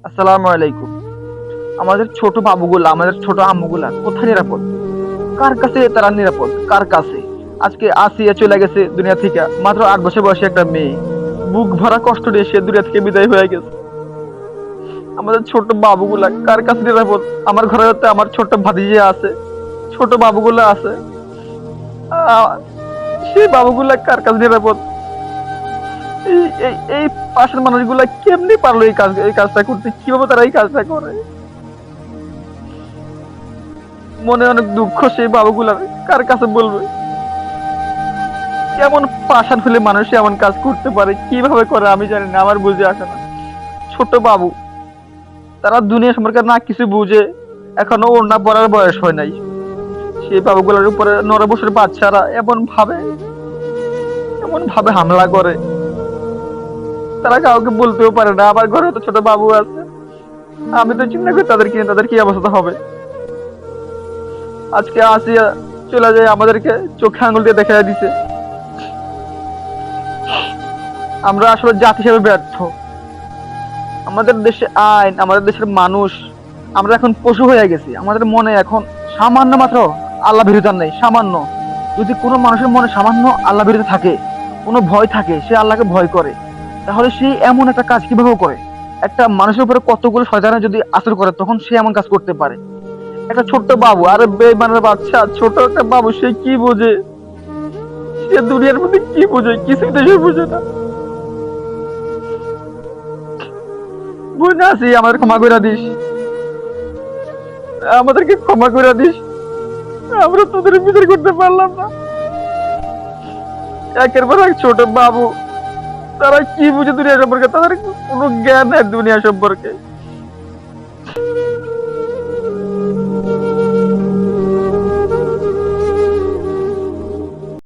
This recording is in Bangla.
আসসালামু আলাইকুম। আমাদের ছোট বাবুগুলা, আমাদের ছোট আম্মুগুলা কোথায় নিরাপদ? কার কাছে তারা নিরাপদ? কার কাছে? আজকে আসিয়া চলে গেছে দুনিয়া থেকে, মাত্র 8 বছর বয়সী একটা মেয়ে। বুক ভরা কষ্ট নিয়ে সে দুনিয়া থেকে বিদায় হয়ে গেছে। আমাদের ছোট বাবুগুলা কার কাছে নিরাপদ? আমার ঘরে হতে আমার ছোট ভাতিজা আছে, ছোট বাবুগুলা আছে। আহ, সেই বাবুগুলা কার কাছে নিরাপদ? এই এই এই পাশের মানুষগুলা কেমনি পারলো এই কাজটা করতে? কিভাবে তারা এই কাজটা করে? মনে অনেক দুঃখ সেই বাবুগুলার। কার কাছে বলবে? কেমন পাষাণ হলে মানুষ এমন কাজ করতে পারে? কিভাবে করে আমি জানি না, আমার বুঝে আসে না। ছোট বাবু, তারা দুনিয়া সম্পর্কে না কিছু বুঝে, এখনো ওড়না পরার বয়স হয় নাই। সেই বাবুগুলোর উপরে 9 বছরের বাচ্চারা এমন ভাবে হামলা করে। তারা কাউকে বলতেও পারে না। আমার ঘরে তো ছোট বাবু আছে, আমি তো চিন্তা করি তাদের কি অবস্থা হবে। আজকে আসিয়া চলে যায়, আমাদেরকে চোখে আঙুল দিয়ে দেখা দিছে। আমরা আসলে জাতি হিসেবে ব্যর্থ। আমাদের দেশে আইন, আমাদের দেশের মানুষ, আমরা এখন পশু হয়ে গেছি। আমাদের মনে এখন সামান্য মাত্র আল্লাহ ভীরুতা নেই। সামান্য, যদি কোনো মানুষের মনে সামান্য আল্লাহ ভীরুতা থাকে, কোনো ভয় থাকে, সে আল্লাহকে ভয় করে, তাহলে সে এমন একটা কাজ কিভাবে করে? একটা মানুষের উপরে কতগুলো শয়তানে যদি আসর করে, তখন সে এমন কাজ করতে পারে। একটা ছোট্ট বাবু, আরে বেইমানের বাচ্চা, ছোট একটা বাবু, সে কি বোঝে? সে দুনিয়ার মধ্যে কি বোঝে? কিছুই তো সে বোঝে না। বুঝে আছি, আমাদের ক্ষমা করে দিস, আমাদেরকে ক্ষমা করে দিস। আমরা তোদের বিচার করতে পারলাম না। একের পর এক ছোট বাবু, তারা কি বুঝে দুনিয়া সম্পর্কে? তাদের কোনো জ্ঞান নেই দুনিয়া সম্পর্কে।